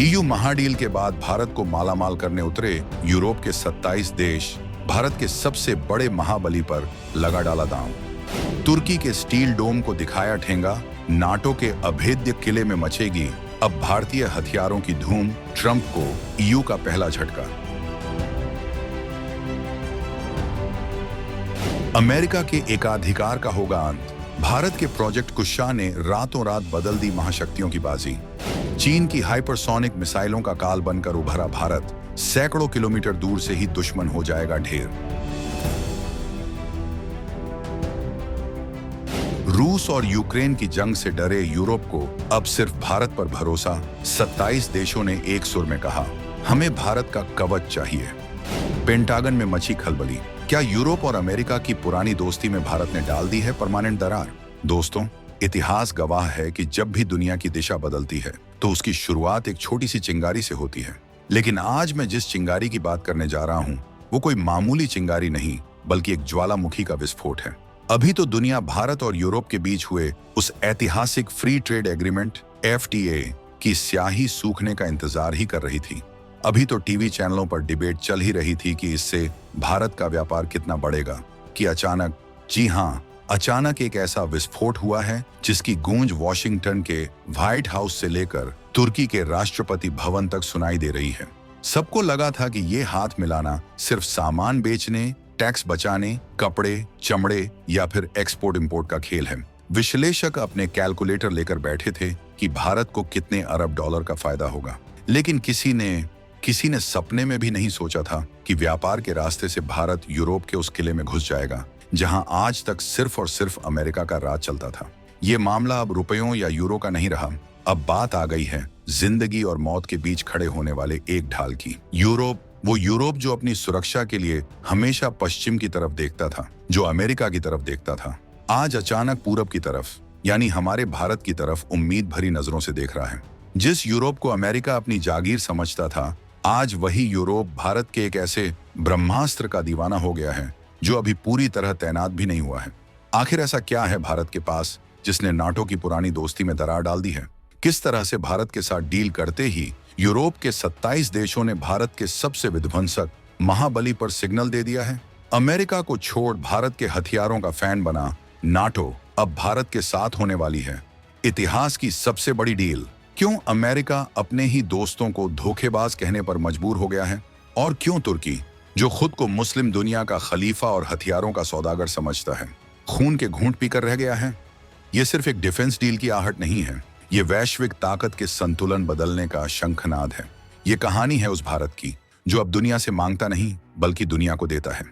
EU महाडील के बाद भारत को मालामाल करने उतरे यूरोप के 27 देश भारत के सबसे बड़े महाबली पर लगा डाला दांव। तुर्की के स्टील डोम को दिखाया ठेंगा, नाटो के अभेद्य किले में मचेगी अब भारतीय हथियारों की धूम, ट्रंप को ईयू का पहला झटका। अमेरिका के एकाधिकार का होगा अंत। भारत के प्रोजेक्ट कुशा ने रातों रात बदल दी महाशक्तियों की बाजी। चीन की हाइपरसोनिक मिसाइलों का काल बनकर उभरा भारत सैकड़ों किलोमीटर दूर से ही दुश्मन हो जाएगा ढेर। रूस और यूक्रेन की जंग से डरे यूरोप को अब सिर्फ भारत पर भरोसा। 27 देशों ने एक सुर में कहा, हमें भारत का कवच चाहिए। पेंटागन में मची खलबली। क्या यूरोप और अमेरिका की पुरानी दोस्ती में भारत ने डाल दी है परमानेंट दरार? दोस्तों, इतिहास गवाह है कि जब भी दुनिया की दिशा बदलती है तो उसकी शुरुआत एक छोटी सी चिंगारी से होती है। लेकिन आज मैं जिस चिंगारी की बात करने जा रहा हूं वो कोई मामूली चिंगारी नहीं, बल्कि एक ज्वालामुखी का विस्फोट है। अभी तो दुनिया भारत और यूरोप के बीच हुए उस ऐतिहासिक फ्री ट्रेड एग्रीमेंट FTA की स्याही सूखने का इंतजार ही कर रही थी। अभी तो टीवी चैनलों पर डिबेट चल ही रही थी कि इससे भारत का व्यापार कितना बढ़ेगा कि अचानक, जी हां, अचानक एक ऐसा विस्फोट हुआ है जिसकी गूंज वॉशिंगटन के व्हाइट हाउस से लेकर तुर्की के राष्ट्रपति भवन तक सुनाई दे रही है। सबको लगा था कि ये हाथ मिलाना सिर्फ सामान बेचने, टैक्स बचाने, कपड़े, चमड़े या फिर एक्सपोर्ट इंपोर्ट का खेल है। विश्लेषक अपने कैलकुलेटर लेकर बैठे थे कि भारत को कितने अरब डॉलर का फायदा होगा। लेकिन किसी ने सपने में भी नहीं सोचा था कि व्यापार के रास्ते से भारत यूरोप के उस किले में घुस जाएगा जहां आज तक सिर्फ और सिर्फ अमेरिका का राज चलता था। ये मामला अब रुपयों या यूरो का नहीं रहा। अब बात आ गई है जिंदगी और मौत के बीच खड़े होने वाले एक ढाल की। वो यूरोप जो अपनी सुरक्षा के लिए हमेशा पश्चिम की तरफ देखता था, जो अमेरिका की तरफ देखता था, आज अचानक पूरब की तरफ यानी हमारे भारत की तरफ उम्मीद भरी नजरों से देख रहा है। जिस यूरोप को अमेरिका अपनी जागीर समझता था, आज वही यूरोप भारत के एक ऐसे ब्रह्मास्त्र का दीवाना हो गया है जो अभी पूरी तरह तैनात भी नहीं हुआ है। आखिर ऐसा क्या है भारत के पास जिसने नाटो की पुरानी दोस्ती में दरार डाल दी है? किस तरह से भारत के साथ डील करते ही यूरोप के 27 देशों ने भारत के सबसे विध्वंसक महाबली पर सिग्नल दे दिया है? अमेरिका को छोड़ भारत के हथियारों का फैन बना नाटो अब भारत के साथ होने वाली है इतिहास की सबसे बड़ी डील। क्यों अमेरिका अपने ही दोस्तों को धोखेबाज कहने पर मजबूर हो गया है? और क्यों तुर्की, जो खुद को मुस्लिम दुनिया का खलीफा और हथियारों का सौदागर समझता है, खून के घूंट पीकर रह गया है? यह सिर्फ एक डिफेंस डील की आहट नहीं है, ये वैश्विक ताकत के संतुलन बदलने का शंखनाद है। ये कहानी है उस भारत की जो अब दुनिया से मांगता नहीं बल्कि दुनिया को देता है।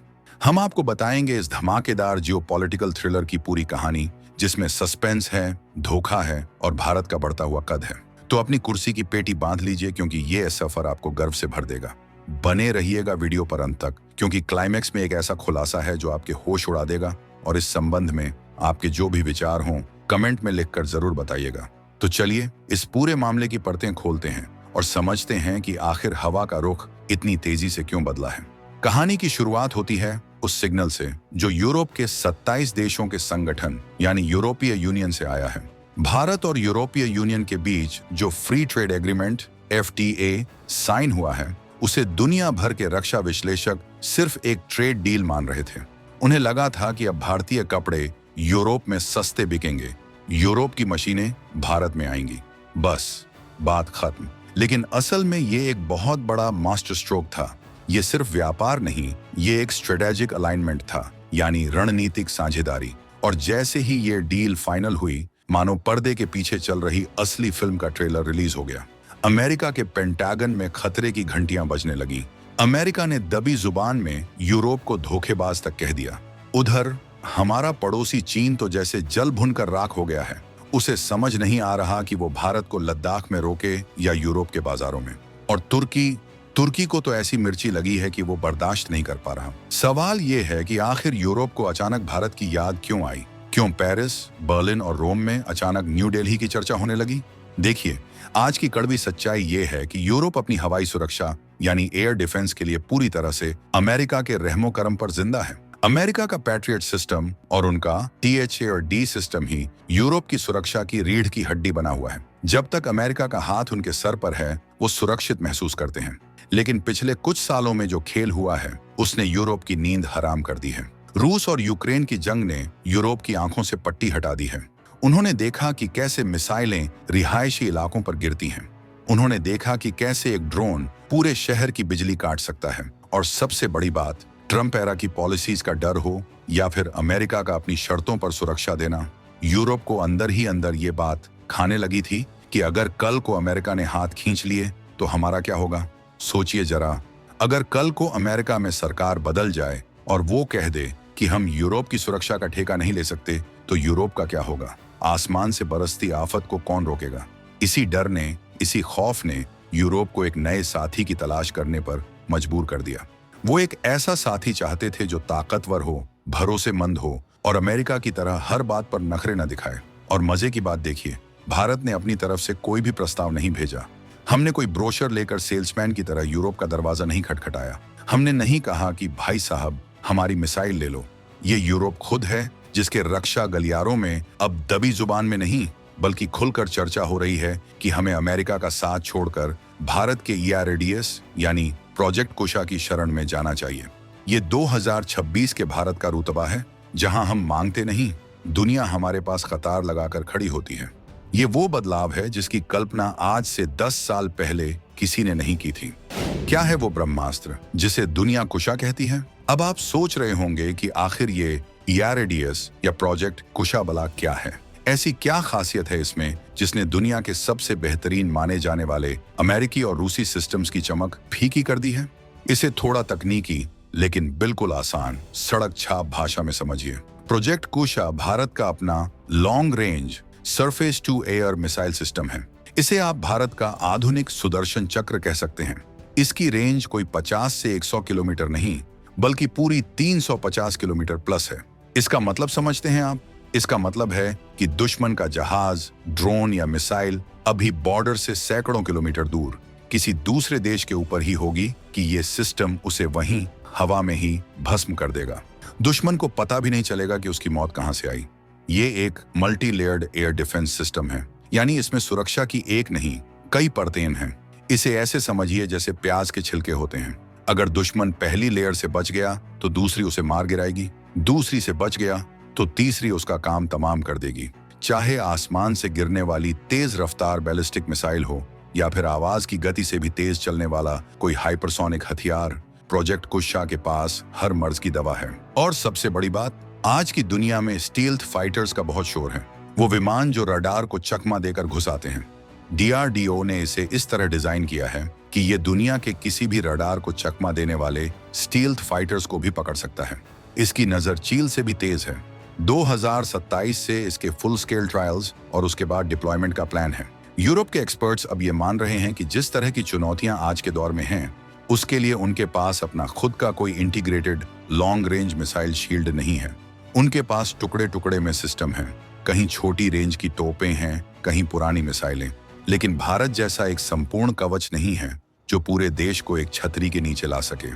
हम आपको बताएंगे इस धमाकेदार जियोपॉलिटिकल थ्रिलर की पूरी कहानी, जिसमें सस्पेंस है, धोखा है और भारत का बढ़ता हुआ कद है। तो अपनी कुर्सी की पेटी बांध लीजिए, क्योंकि ये सफर आपको गर्व से भर देगा। बने रहिएगा वीडियो पर अंत तक, क्योंकि क्लाइमैक्स में एक ऐसा खुलासा है जो आपके होश उड़ा देगा। और इस संबंध में आपके जो भी विचार हों कमेंट में लिखकर जरूर बताइएगा। तो चलिए इस पूरे मामले की परतें खोलते हैं और समझते हैं कि आखिर हवा का रुख इतनी तेजी से क्यों बदला है। कहानी की शुरुआत होती है उस सिग्नल से जो यूरोप के 27 देशों के संगठन यानी यूरोपीय यूनियन से आया है। भारत और यूरोपीय यूनियन के बीच जो free trade agreement FTA sign हुआ है, उसे दुनिया भर के रक्षा विश्लेषक सिर्फ एक ट्रेड डील मान रहे थे। उन्हें लगा था कि अब भारतीय कपड़े यूरोप में सस्ते बिकेंगे, यूरोप की मशीनें भारत में आएंगी, बस बात खत्म। लेकिन असल में ये एक बहुत बड़ा मास्टर स्ट्रोक था। ये सिर्फ व्यापार नहीं, ये एक स्ट्रेटेजिक अलाइनमेंट था, यानी रणनीतिक साझेदारी। और जैसे ही ये डील फाइनल हुई, मानो पर्दे के पीछे चल रही असली फिल्म का ट्रेलर रिलीज हो गया। अमेरिका के पेंटागन में खतरे की घंटियां बजने लगी। अमेरिका ने दबी जुबान में यूरोप को धोखेबाज तक कह दिया। उधर हमारा पड़ोसी चीन तो जैसे जल भुनकर राख हो गया है। उसे समझ नहीं आ रहा कि वो भारत को लद्दाख में रोके या यूरोप के बाजारों में। और तुर्की को तो ऐसी मिर्ची लगी है कि वो बर्दाश्त नहीं कर पा रहा। सवाल ये है कि आखिर यूरोप को अचानक भारत की याद क्यों आई? क्यों पेरिस, बर्लिन और रोम में अचानक न्यू दिल्ली की चर्चा होने लगी? देखिए, आज की कड़वी सच्चाई ये है कि यूरोप अपनी हवाई सुरक्षा यानी एयर डिफेंस के लिए पूरी तरह से अमेरिका के रहमो करम पर जिंदा है। अमेरिका का पैट्रियट सिस्टम और उनका THA और D सिस्टम ही यूरोप की सुरक्षा की रीढ़ की हड्डी बना हुआ है। जब तक अमेरिका का हाथ उनके सर पर है, वो सुरक्षित महसूस करते हैं। लेकिन पिछले कुछ सालों में जो खेल हुआ है उसने यूरोप की नींद हराम कर दी है। रूस और यूक्रेन की जंग ने यूरोप की आंखों से पट्टी हटा दी है। उन्होंने देखा कि कैसे मिसाइलें रिहायशी इलाकों पर गिरती हैं। उन्होंने देखा कि कैसे एक ड्रोन पूरे शहर की बिजली काट सकता है। और सबसे बड़ी बात, ट्रंप एरा की पॉलिसीज का डर हो या फिर अमेरिका का अपनी शर्तों पर सुरक्षा देना, यूरोप को अंदर ही अंदर ये बात खाने लगी थी कि अगर कल को अमेरिका ने हाथ खींच लिए तो हमारा क्या होगा। सोचिए जरा, अगर कल को अमेरिका में सरकार बदल जाए और वो कह दे कि हम यूरोप की सुरक्षा का ठेका नहीं ले सकते, तो यूरोप का क्या होगा। आसमान से बरसती आफत को कौन रोकेगा। इसी डर ने, इसी खौफ ने यूरोप को एक नए साथी की तलाश करने पर मजबूर कर दिया। वो एक ऐसा साथी चाहते थे जो ताकतवर हो, भरोसेमंद हो और अमेरिका की तरह हर बात पर नखरे न दिखाए। और मजे की बात देखिए, भारत ने अपनी तरफ से कोई भी प्रस्ताव नहीं भेजा। हमने कोई ब्रोशर लेकर सेल्समैन की तरह यूरोप का दरवाजा नहीं खटखटाया। हमने नहीं कहा कि भाई साहब हमारी मिसाइल ले लो। ये यूरोप खुद है जिसके रक्षा गलियारों में अब दबी जुबान में नहीं बल्कि खुलकर चर्चा हो रही है कि हमें अमेरिका का साथ छोड़कर भारत के ERADS यानी प्रोजेक्ट कुशा की शरण में जाना चाहिए। ये 2026 के भारत का रुतबा है जहां हम मांगते नहीं, दुनिया हमारे पास कतार लगाकर खड़ी होती है। ये वो बदलाव है जिसकी कल्पना आज से 10 साल पहले किसी ने नहीं की थी। क्या है वो ब्रह्मास्त्र जिसे दुनिया कुशा कहती है? अब आप सोच रहे होंगे कि आखिर ये ERADS या प्रोजेक्ट कुशा बला क्या है। ऐसी क्या खासियत है इसमें जिसने दुनिया के सबसे बेहतरीन माने जाने वाले अमेरिकी और रूसी सिस्टम्स की चमक फीकी कर दी है। इसे थोड़ा तकनीकी लेकिन बिल्कुल आसान सड़क छाप भाषा में समझिए। प्रोजेक्ट कुशा भारत का अपना long range surface to air missile system है। इसे आप भारत का आधुनिक सुदर्शन चक्र कह सकते हैं। इसकी रेंज कोई 50 से 100 किलोमीटर नहीं बल्कि पूरी 350 किलोमीटर प्लस है। इसका मतलब समझते हैं आप? इसका मतलब है कि दुश्मन का जहाज, ड्रोन या मिसाइल अभी बॉर्डर से सैकड़ों किलोमीटर दूर किसी दूसरे देश के ऊपर ही होगी कि ये सिस्टम उसे वहीं हवा में ही भस्म कर देगा। दुश्मन को पता भी नहीं चलेगा कि उसकी मौत कहां से आई। ये एक multi layered air defence system है, यानी इसमें सुरक्षा की एक नहीं कई परतें हैं। इसे ऐसे समझिए जैसे प्याज के छिलके होते हैं। अगर दुश्मन पहली लेयर से बच गया तो दूसरी उसे मार गिराएगी, दूसरी से बच गया तो तीसरी उसका काम तमाम कर देगी। चाहे आसमान से गिरने वाली तेज रफ्तार बैलिस्टिक मिसाइल हो या फिर आवाज की गति से भी तेज चलने वाला कोई हाइपरसोनिक हथियार, प्रोजेक्ट कुशा के पास हर मर्ज की दवा है। और सबसे बड़ी बात, आज की दुनिया में स्टील्थ फाइटर्स का बहुत शोर है। वो विमान जो रडार को चकमा देकर घुसाते हैं। DRDO ने इसे इस तरह डिजाइन किया है कि ये दुनिया के किसी भी रडार को चकमा देने वाले स्टील्थ फाइटर्स को भी पकड़ सकता है। इसकी नजर चील से भी तेज है। 2027 से इसके फुल स्केल ट्रायल्स और उसके बाद डिप्लॉयमेंट का प्लान है। यूरोप के एक्सपर्ट्स अब ये मान रहे हैं कि जिस तरह की चुनौतियां आज के दौर में हैं, उसके लिए उनके पास अपना खुद का कोई integrated long range missile shield नहीं है। उनके पास टुकड़े टुकड़े में सिस्टम है, कहीं छोटी रेंज की तोपें हैं, कहीं पुरानी मिसाइलें। लेकिन भारत जैसा एक संपूर्ण कवच नहीं है जो पूरे देश को एक छतरी के नीचे ला सके।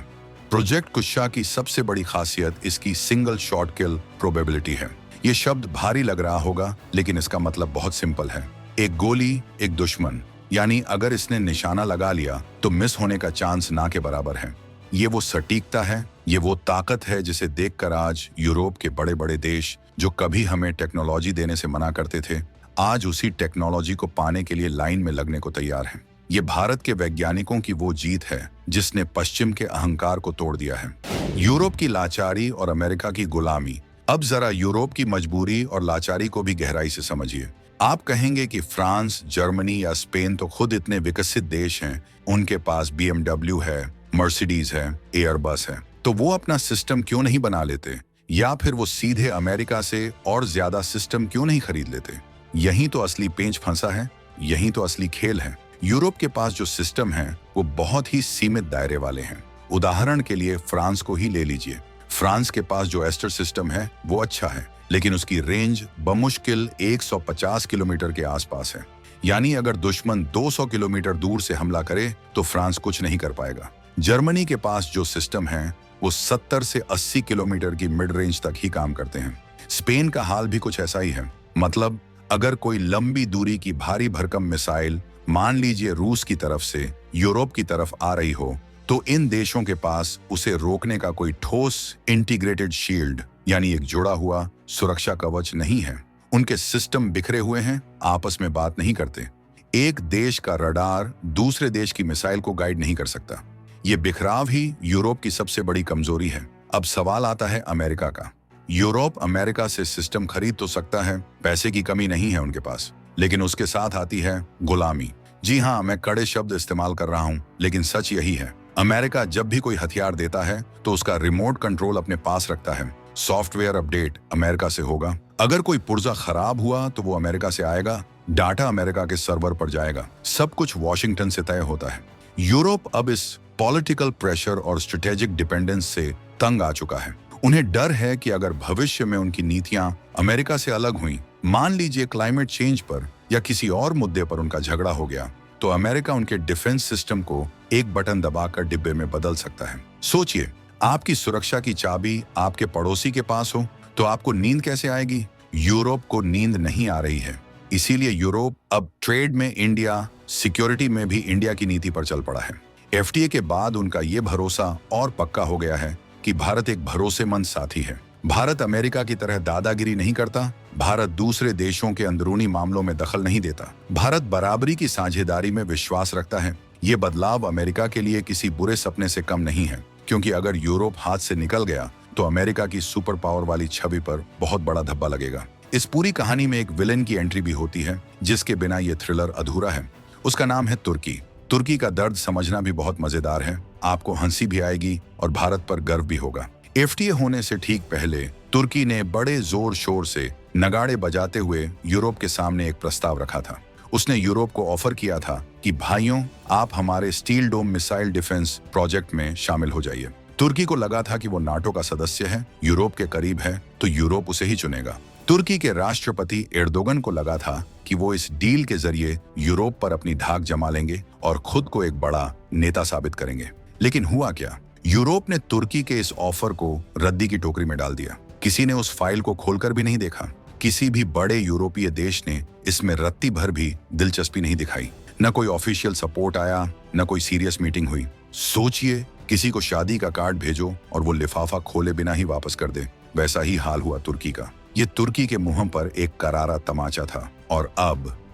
प्रोजेक्ट कुशा की सबसे बड़ी खासियत इसकी सिंगल शॉट किल प्रोबेबिलिटी है। ये शब्द भारी लग रहा होगा लेकिन इसका मतलब बहुत सिंपल है। एक गोली, एक दुश्मन, यानी अगर इसने निशाना लगा लिया तो मिस होने का चांस ना के बराबर है। ये वो सटीकता है, ये वो ताकत है जिसे देखकर आज यूरोप के बड़े बड़े देश जो कभी हमें टेक्नोलॉजी देने से मना करते थे, आज उसी टेक्नोलॉजी को पाने के लिए लाइन में लगने को तैयार हैं। ये भारत के वैज्ञानिकों की वो जीत है जिसने पश्चिम के अहंकार को तोड़ दिया है। यूरोप की लाचारी और अमेरिका की गुलामी। अब जरा यूरोप की मजबूरी और लाचारी को भी गहराई से समझिए। आप कहेंगे कि फ्रांस, जर्मनी या स्पेन तो खुद इतने विकसित देश हैं, उनके पास BMW है, मर्सिडीज है, एयरबस है, तो वो अपना सिस्टम क्यों नहीं बना लेते? या फिर वो सीधे अमेरिका से और ज्यादा सिस्टम क्यों नहीं खरीद लेते? यही तो असली पेंच फंसा है, यही तो असली खेल है। यूरोप के पास जो सिस्टम है वो बहुत ही सीमित दायरे वाले हैं। उदाहरण के लिए फ्रांस को ही ले लीजिए। फ्रांस के पास जो एस्टर सिस्टम है वो अच्छा है, लेकिन उसकी रेंज बमुश्किल 150 किलोमीटर के आसपास है। यानी अगर दुश्मन 200 किलोमीटर दूर से हमला करे तो फ्रांस कुछ नहीं कर पाएगा। जर्मनी के पास जो सिस्टम है वो 70 से 80 किलोमीटर की मिड रेंज तक ही काम करते हैं। स्पेन का हाल भी कुछ ऐसा ही है। मतलब अगर कोई लंबी दूरी की भारी भरकम मिसाइल मान लीजिए रूस की तरफ से यूरोप की तरफ आ रही हो, तो इन देशों के पास उसे रोकने का कोई ठोस इंटीग्रेटेड शील्ड यानी एक जुड़ा हुआ सुरक्षा कवच नहीं है। उनके सिस्टम बिखरे हुए हैं, आपस में बात नहीं करते। एक देश का रडार दूसरे देश की मिसाइल को गाइड नहीं कर सकता। ये बिखराव ही यूरोप की सबसे बड़ी कमजोरी है। अब सवाल आता है अमेरिका का। यूरोप अमेरिका से सिस्टम खरीद तो सकता है, पैसे की कमी नहीं है उनके पास, लेकिन उसके साथ आती है गुलामी। जी हाँ, मैं कड़े शब्द इस्तेमाल कर रहा हूं, लेकिन सच यही है। अमेरिका जब भी कोई हथियार देता है तो उसका रिमोट कंट्रोल अपने पास रखता है। सॉफ्टवेयर अपडेट अमेरिका से होगा, अगर कोई पुर्जा खराब हुआ तो वो अमेरिका से आएगा, डाटा अमेरिका के सर्वर पर जाएगा। सब कुछ वॉशिंगटन से तय होता है। यूरोप अब इस पॉलिटिकल प्रेशर और स्ट्रेटेजिक डिपेंडेंस से तंग आ चुका है। उन्हें डर है कि अगर भविष्य में उनकी नीतियां अमेरिका से अलग हुई, मान लीजिए क्लाइमेट चेंज पर या किसी और मुद्दे पर उनका झगड़ा हो गया, तो अमेरिका उनके डिफेंस सिस्टम को एक बटन दबाकर डिब्बे में बदल सकता है। सोचिए, आपकी सुरक्षा की चाबी आपके पड़ोसी के पास हो तो आपको नींद कैसे आएगी? यूरोप को नींद नहीं आ रही है, इसीलिए यूरोप अब ट्रेड में इंडिया, सिक्योरिटी में भी इंडिया की नीति पर चल पड़ा है। एफटीए के बाद उनका ये भरोसा और पक्का हो गया है कि भारत एक भरोसेमंद साथी है। भारत अमेरिका की तरह दादागिरी नहीं करता, भारत दूसरे देशों के अंदरूनी मामलों में दखल नहीं देता, भारत बराबरी की साझेदारी में विश्वास रखता है। ये बदलाव अमेरिका के लिए किसी बुरे सपने से कम नहीं है, क्योंकि अगर यूरोप हाथ से निकल गया तो अमेरिका की सुपर पावर वाली छवि पर बहुत बड़ा धब्बा लगेगा। इस पूरी कहानी में एक विलेन की एंट्री भी होती है, जिसके बिना ये थ्रिलर अधूरा है। उसका नाम है तुर्की। तुर्की का दर्द समझना भी बहुत मजेदार है, आपको हंसी भी आएगी और भारत पर गर्व भी होगा। एफटीए होने से ठीक पहले तुर्की ने बड़े जोर शोर से नगाड़े बजाते हुए यूरोप के सामने एक प्रस्ताव रखा था। उसने यूरोप को ऑफर किया था कि भाइयों, आप हमारे steel dome missile defence project में शामिल हो जाइए। तुर्की को लगा था कि वो नाटो का सदस्य है, यूरोप के करीब है, तो यूरोप उसे ही चुनेगा। तुर्की के राष्ट्रपति एर्दोगन को लगा था कि वो इस डील के जरिए यूरोप पर अपनी धाक जमा लेंगे और खुद को एक बड़ा नेता साबित करेंगे। लेकिन हुआ क्या? यूरोप ने तुर्की के इस ऑफर को रद्दी की टोकरी में डाल दिया। किसी ने उस फाइल को खोलकर भी नहीं देखा। किसी भी बड़े यूरोपीय देश ने इसमें रत्ती भर भी दिलचस्पी नहीं दिखाई। न कोई ऑफिशियल सपोर्ट आया, न कोई सीरियस मीटिंग हुई। सोचिए, किसी को शादी का कार्ड भेजो और वो लिफाफा खोले बिना ही वापस कर दे। वैसा ही हाल हुआ तुर्की का। ये तुर्की के मुंह पर एक करारा तमाचा था। और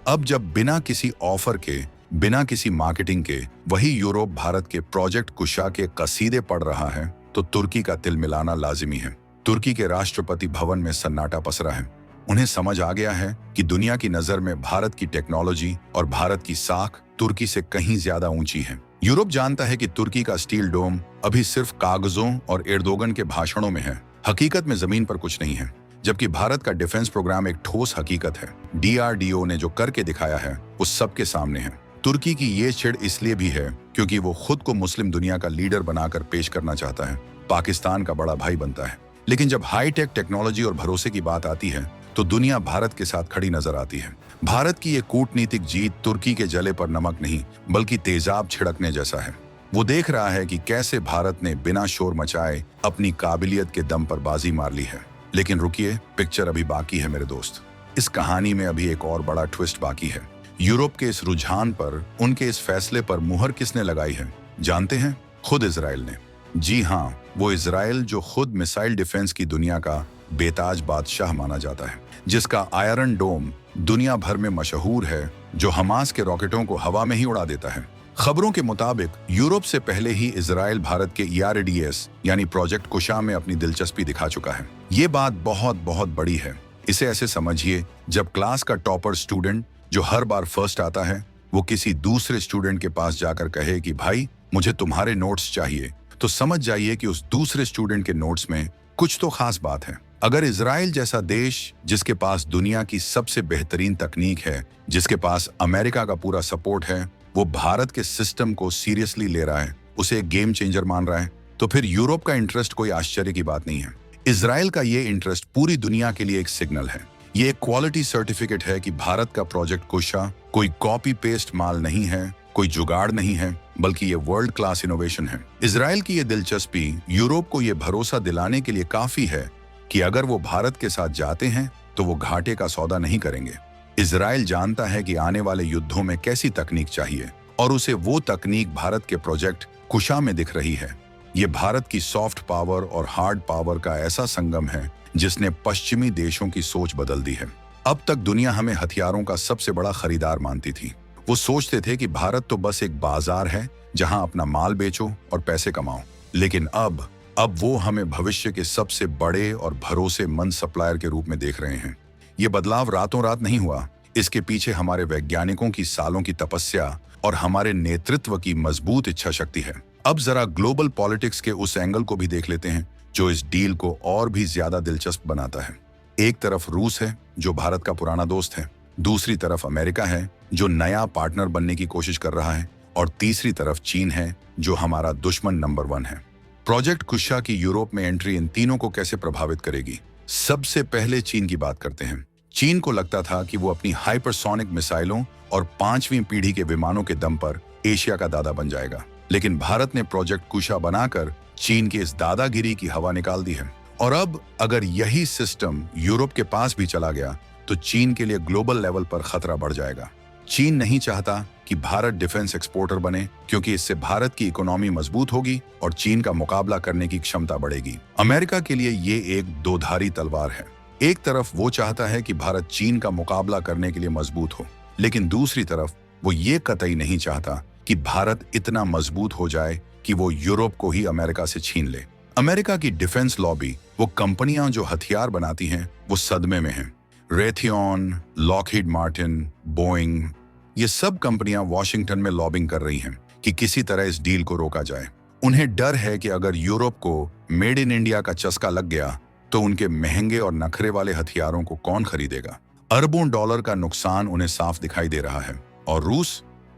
अब जब बिना किसी ऑफर के, बिना किसी मार्केटिंग के वही यूरोप भारत के प्रोजेक्ट कुशा के कसीदे पढ़ रहा है, तो तुर्की का तिल मिलाना लाजिमी है। तुर्की के राष्ट्रपति भवन में सन्नाटा पसरा है। उन्हें समझ आ गया है कि दुनिया की नजर में भारत की टेक्नोलॉजी और भारत की साख तुर्की से कहीं ज्यादा ऊंची है। यूरोप जानता है कि तुर्की का स्टील डोम अभी सिर्फ कागजों और एर्दोगन के भाषणों में है, हकीकत में जमीन पर कुछ नहीं है। जबकि भारत का डिफेंस प्रोग्राम एक ठोस हकीकत है। डीआरडीओ ने जो करके दिखाया है वो सबके सामने है। तुर्की की ये छिड़ इसलिए भी है क्योंकि वो खुद को मुस्लिम दुनिया का लीडर बनाकर पेश करना चाहता है, पाकिस्तान का बड़ा भाई बनता है। लेकिन जब हाईटेक टेक्नोलॉजी और भरोसे की बात आती है तो दुनिया भारत के साथ खड़ी नजर आती है। भारत की ये कूटनीतिक जीत तुर्की के जले पर नमक नहीं बल्कि तेजाब छिड़कने जैसा है। वो देख रहा है कि कैसे भारत ने बिना शोर मचाए अपनी काबिलियत के दम पर बाजी मार ली है। लेकिन रुकिए, पिक्चर अभी बाकी है मेरे दोस्त। इस कहानी में अभी एक और बड़ा ट्विस्ट बाकी है। यूरोप के इस रुझान पर, उनके इस फैसले पर मुहर किसने लगाई है जानते हैं? खुद इजराइल ने। जी हाँ, वो इजराइल जो खुद मिसाइल डिफेंस की दुनिया का बेताज बादशाह माना जाता है, जिसका आयरन डोम दुनिया भर में मशहूर है, जो हमास के रॉकेटों को हवा में ही उड़ा देता है। खबरों के मुताबिक यूरोप से पहले ही इजराइल भारत के ERDS यानी प्रोजेक्ट कुशा में अपनी दिलचस्पी दिखा चुका है। ये बात बहुत बहुत बड़ी है। इसे ऐसे समझिए, जब क्लास का टॉपर स्टूडेंट जो हर बार फर्स्ट आता है वो किसी दूसरे स्टूडेंट के पास जाकर कहे कि भाई मुझे तुम्हारे नोट्स चाहिए, तो समझ जाइए कि उस दूसरे स्टूडेंट के नोट्स में कुछ तो खास बात है। अगर इजराइल जैसा देश, जिसके पास दुनिया की सबसे बेहतरीन तकनीक है, जिसके पास अमेरिका का पूरा सपोर्ट है, वो भारत के सिस्टम को सीरियसली ले रहा है, उसे एक गेम चेंजर मान रहा है, तो फिर यूरोप का इंटरेस्ट कोई आश्चर्य की बात नहीं है। इजराइल का ये इंटरेस्ट पूरी दुनिया के लिए एक सिग्नल है। ये एक क्वालिटी सर्टिफिकेट है कि भारत का प्रोजेक्ट कुशा कोई कॉपी पेस्ट माल नहीं है, कोई जुगाड़ नहीं है, बल्कि ये वर्ल्ड क्लास इनोवेशन है। इजराइल की ये दिलचस्पी यूरोप को ये भरोसा दिलाने के लिए काफी है कि अगर वो भारत के साथ जाते हैं तो वो घाटे का सौदा नहीं करेंगे। इजराइल जानता है कि आने वाले युद्धों में कैसी तकनीक चाहिए और उसे वो तकनीक भारत के प्रोजेक्ट कुशा में दिख रही है। ये भारत की सॉफ्ट पावर और हार्ड पावर का ऐसा संगम है जिसने पश्चिमी देशों की सोच बदल दी है। अब तक दुनिया हमें हथियारों का सबसे बड़ा खरीदार मानती थी। वो सोचते थे कि भारत तो बस एक बाजार है जहां अपना माल बेचो और पैसे कमाओ। लेकिन अब वो हमें भविष्य के सबसे बड़े और भरोसेमंद सप्लायर के रूप में देख रहे हैं। ये बदलाव रातों रात नहीं हुआ। इसके पीछे हमारे वैज्ञानिकों की सालों की तपस्या और हमारे नेतृत्व की मजबूत इच्छा शक्ति है। अब जरा ग्लोबल पॉलिटिक्स के उस एंगल को भी देख लेते हैं जो इस डील को और भी ज्यादा दिलचस्प बनाता है। एक तरफ रूस है जो भारत का पुराना दोस्त है, दूसरी तरफ अमेरिका है जो नया पार्टनर बनने की कोशिश कर रहा है, और तीसरी तरफ चीन है जो हमारा दुश्मन नंबर 1 है। प्रोजेक्ट कुशा की यूरोप में एंट्री इन तीनों को कैसे प्रभावित करेगी? सबसे पहले चीन की बात करते हैं। चीन को लगता था कि वो अपनी हाइपरसोनिक मिसाइलों और 5वीं पीढ़ी के विमानों के दम पर एशिया का दादा बन जाएगा। लेकिन भारत ने प्रोजेक्ट कुशा बनाकर चीन की इस दादागिरी की हवा निकाल दी है। और अब अगर यही सिस्टम यूरोप के पास भी चला गया तो चीन के लिए ग्लोबल लेवल पर खतरा बढ़ जाएगा। चीन नहीं चाहता कि भारत डिफेंस एक्सपोर्टर बने, क्योंकि इससे भारत की इकोनॉमी मजबूत होगी और चीन का मुकाबला करने की क्षमता बढ़ेगी। अमेरिका के लिए ये एक दोधारी तलवार है। एक तरफ वो चाहता है कि भारत चीन का मुकाबला करने के लिए मजबूत हो, लेकिन दूसरी तरफ वो ये कतई नहीं चाहता कि भारत इतना मजबूत हो जाए कि वो यूरोप को ही अमेरिका से छीन ले। अमेरिका की डिफेंस लॉबी, वो कंपनियां जो हथियार बनाती हैं, वो सदमे में हैं। रेथियन, लॉकहीड मार्टिन, बोइंग, ये सब कंपनियां वॉशिंगटन में लॉबिंग कर रही हैं कि किसी तरह इस डील को रोका जाए। उन्हें डर है कि अगर यूरोप को मेड इन इंडिया का चस्का लग गया तो उनके महंगे और नखरे वाले हथियारों को कौन खरीदेगा। अरबों डॉलर का नुकसान उन्हें साफ दिखाई दे रहा है। और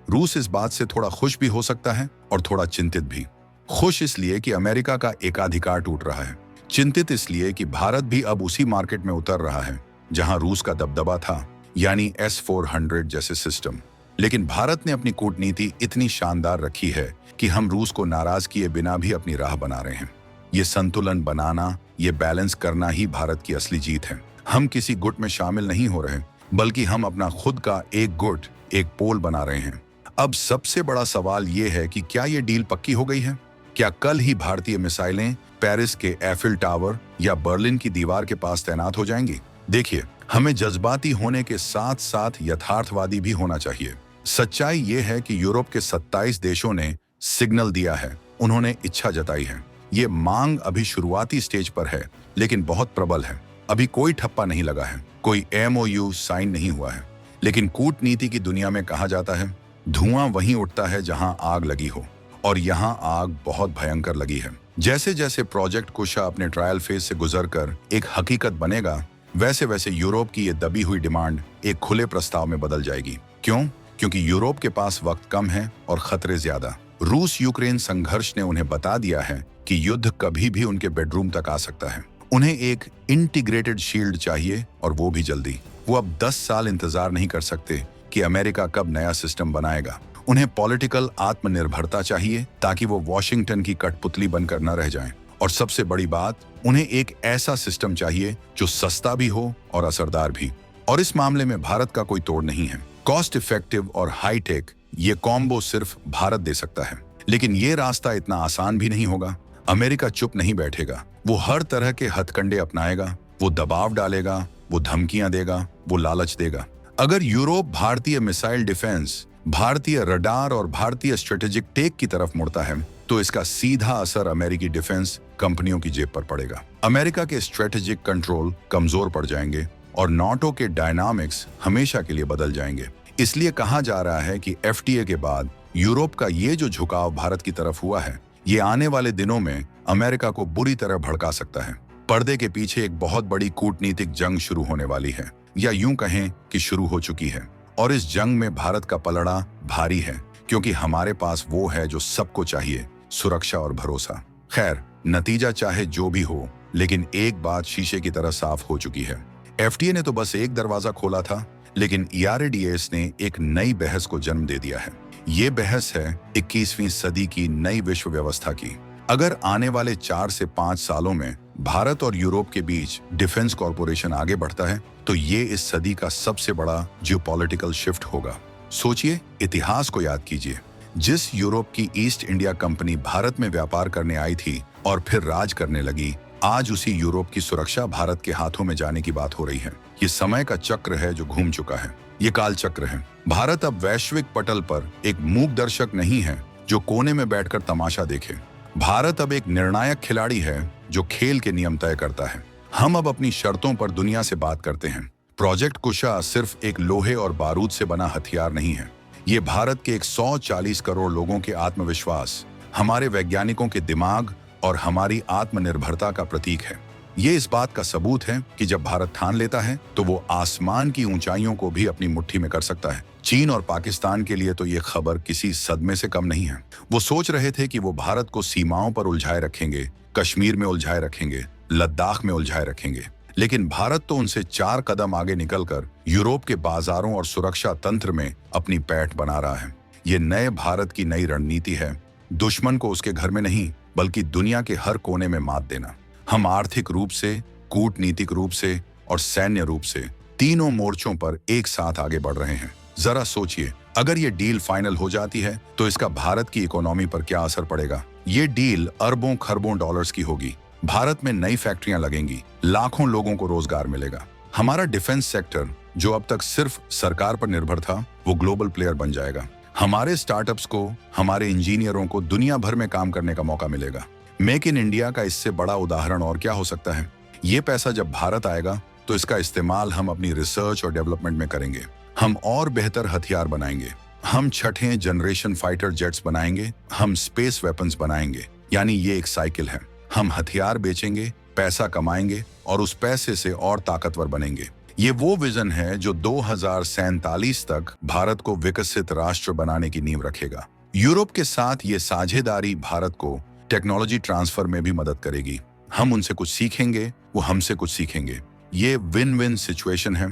रूस इस बात से थोड़ा खुश भी हो सकता है और थोड़ा चिंतित भी। खुश इसलिए कि अमेरिका का एकाधिकार टूट रहा है, चिंतित इसलिए कि भारत भी अब उसी मार्केट में उतर रहा है जहां रूस का दबदबा था, यानी S-400 जैसे सिस्टम। लेकिन भारत ने अपनी कूटनीति इतनी शानदार रखी है कि हम रूस को नाराज किए बिना भी अपनी राह बना रहे हैं। ये संतुलन बनाना, ये बैलेंस करना ही भारत की असली जीत है। हम किसी गुट में शामिल नहीं हो रहे, बल्कि हम अपना खुद का एक गुट, एक पोल बना रहे हैं। अब सबसे बड़ा सवाल ये है कि क्या ये डील पक्की हो गई है? क्या कल ही भारतीय मिसाइलें पेरिस के एफिल टावर या बर्लिन की दीवार के पास तैनात हो जाएंगी? देखिए, हमें जज्बाती होने के साथ साथ यथार्थवादी भी होना चाहिए। सच्चाई ये है कि यूरोप के 27 देशों ने सिग्नल दिया है, उन्होंने इच्छा जताई है। ये मांग अभी शुरुआती स्टेज पर है, लेकिन बहुत प्रबल है। अभी कोई ठप्पा नहीं लगा है, कोई MOU साइन नहीं हुआ है। लेकिन कूटनीति की दुनिया में कहा जाता है, धुआं वहीं उठता है जहां आग लगी हो, और यहां आग बहुत भयंकर लगी है। जैसे जैसे प्रोजेक्ट कुशा अपने ट्रायल फेज से गुजरकर एक हकीकत बनेगा, वैसे वैसे यूरोप की ये दबी हुई डिमांड एक खुले प्रस्ताव में बदल जाएगी। क्यों? क्योंकि यूरोप के पास वक्त कम है और खतरे ज्यादा। रूस यूक्रेन संघर्ष ने उन्हें बता दिया है कि युद्ध कभी भी उनके बेडरूम तक आ सकता है। उन्हें एक इंटीग्रेटेड शील्ड चाहिए, और वो भी जल्दी। वो अब 10 साल इंतजार नहीं कर सकते कि अमेरिका कब नया सिस्टम बनाएगा। उन्हें पॉलिटिकल आत्मनिर्भरता चाहिए ताकि वो वॉशिंगटन की कठपुतली बनकर न रह जाएं। और सबसे बड़ी बात, उन्हें एक ऐसा सिस्टम चाहिए जो सस्ता भी हो और असरदार भी। और इस मामले में भारत का कोई तोड़ नहीं है। कॉस्ट इफेक्टिव और हाई टेक, ये कॉम्बो सिर्फ भारत दे सकता है। लेकिन ये रास्ता इतना आसान भी नहीं होगा। अमेरिका चुप नहीं बैठेगा। वो हर तरह के हथकंडे अपनाएगा, वो दबाव डालेगा, वो धमकियां देगा, वो लालच देगा। अगर यूरोप भारतीय मिसाइल डिफेंस, भारतीय रडार और भारतीय स्ट्रेटेजिक टेक की तरफ मुड़ता है, तो इसका सीधा असर अमेरिकी डिफेंस कंपनियों की जेब पर पड़ेगा। अमेरिका के स्ट्रेटेजिक कंट्रोल कमजोर पड़ जाएंगे और नाटो के डायनामिक्स हमेशा के लिए बदल जाएंगे। इसलिए कहा जा रहा है कि FTA के बाद यूरोप का ये जो झुकाव भारत की तरफ हुआ है, ये आने वाले दिनों में अमेरिका को बुरी तरह भड़का सकता है। पर्दे के पीछे एक बहुत बड़ी कूटनीतिक जंग शुरू होने वाली है, या यूं कहें कि शुरू हो चुकी है। और इस जंग में भारत का पलड़ा भारी है, क्योंकि हमारे पास वो है जो सबको चाहिए, सुरक्षा और भरोसा। खैर, नतीजा चाहे जो भी हो, लेकिन एक बात शीशे की तरह साफ हो चुकी है। FTA ने तो बस एक दरवाजा खोला था, लेकिन ERADS ने एक नई बहस को जन्म दे दिया है। ये बहस है 21वीं सदी की नई विश्व व्यवस्था की। अगर आने वाले 4 से 5 सालों में भारत और यूरोप के बीच डिफेंस कॉरपोरेशन आगे बढ़ता है तो ये इस सदी का सबसे बड़ा जियोपॉलिटिकल शिफ्ट होगा। सोचिए, इतिहास को याद कीजिए। जिस यूरोप की ईस्ट इंडिया कंपनी भारत में व्यापार करने आई थी और फिर राज करने लगी, आज उसी यूरोप की सुरक्षा भारत के हाथों में जाने की बात हो रही है। ये समय का चक्र है जो घूम चुका है। ये काल चक्र है। भारत अब वैश्विक पटल पर एक मूक दर्शक नहीं है जो कोने में बैठकर तमाशा देखे। भारत अब एक निर्णायक खिलाड़ी है जो खेल के नियम तय करता है। हम अब अपनी शर्तों पर दुनिया से बात करते हैं। प्रोजेक्ट कुशा सिर्फ एक लोहे और बारूद से बना हथियार नहीं है। ये भारत के 140 करोड़ लोगों के आत्मविश्वास, हमारे वैज्ञानिकों के दिमाग और हमारी आत्मनिर्भरता का प्रतीक है। ये इस बात का सबूत है कि जब भारत ठान लेता है तो वो आसमान की ऊंचाइयों को भी अपनी मुट्ठी में कर सकता है। चीन और पाकिस्तान के लिए तो ये खबर किसी सदमे से कम नहीं है। वो सोच रहे थे कि वो भारत को सीमाओं पर उलझाए रखेंगे, कश्मीर में उलझाए रखेंगे, लद्दाख में उलझाए रखेंगे। लेकिन भारत तो उनसे 4 कदम आगे निकलकर यूरोप के बाजारों और सुरक्षा तंत्र में अपनी पैठ बना रहा है। ये नए भारत की नई रणनीति है। दुश्मन को उसके घर में नहीं बल्कि दुनिया के हर कोने में मात देना। हम आर्थिक रूप से, कूटनीतिक रूप से और सैन्य रूप से तीनों मोर्चों पर एक साथ आगे बढ़ रहे हैं। जरा सोचिए, अगर ये डील फाइनल हो जाती है तो इसका भारत की इकोनॉमी पर क्या असर पड़ेगा। ये डील अरबों खरबों डॉलर्स की होगी। भारत में नई फैक्ट्रियां लगेंगी, लाखों लोगों को रोजगार मिलेगा। हमारा डिफेंस सेक्टर जो अब तक सिर्फ सरकार पर निर्भर था, वो ग्लोबल प्लेयर बन जाएगा। हमारे स्टार्टअप्स को, हमारे इंजीनियरों को दुनिया भर में काम करने का मौका मिलेगा। मेक इन इंडिया का इससे बड़ा उदाहरण और क्या हो सकता है। ये पैसा जब भारत आएगा तो इसका इस्तेमाल हम अपनी रिसर्च और डेवलपमेंट में करेंगे। हम और बेहतर हथियार बनाएंगे। हम 6th जनरेशन फाइटर जेट्स बनाएंगे। हम स्पेस वेपन्स बनाएंगे। यानी ये एक साइकिल है। हम हथियार बेचेंगे, पैसा कमाएंगे और उस पैसे से और ताकतवर बनेंगे। ये वो विजन है जो 2047 तक भारत को विकसित राष्ट्र बनाने की नींव रखेगा। यूरोप के साथ ये साझेदारी भारत को टेक्नोलॉजी ट्रांसफर में भी मदद करेगी। हम उनसे कुछ सीखेंगे, वो हमसे कुछ सीखेंगे। ये विन विन सिचुएशन है।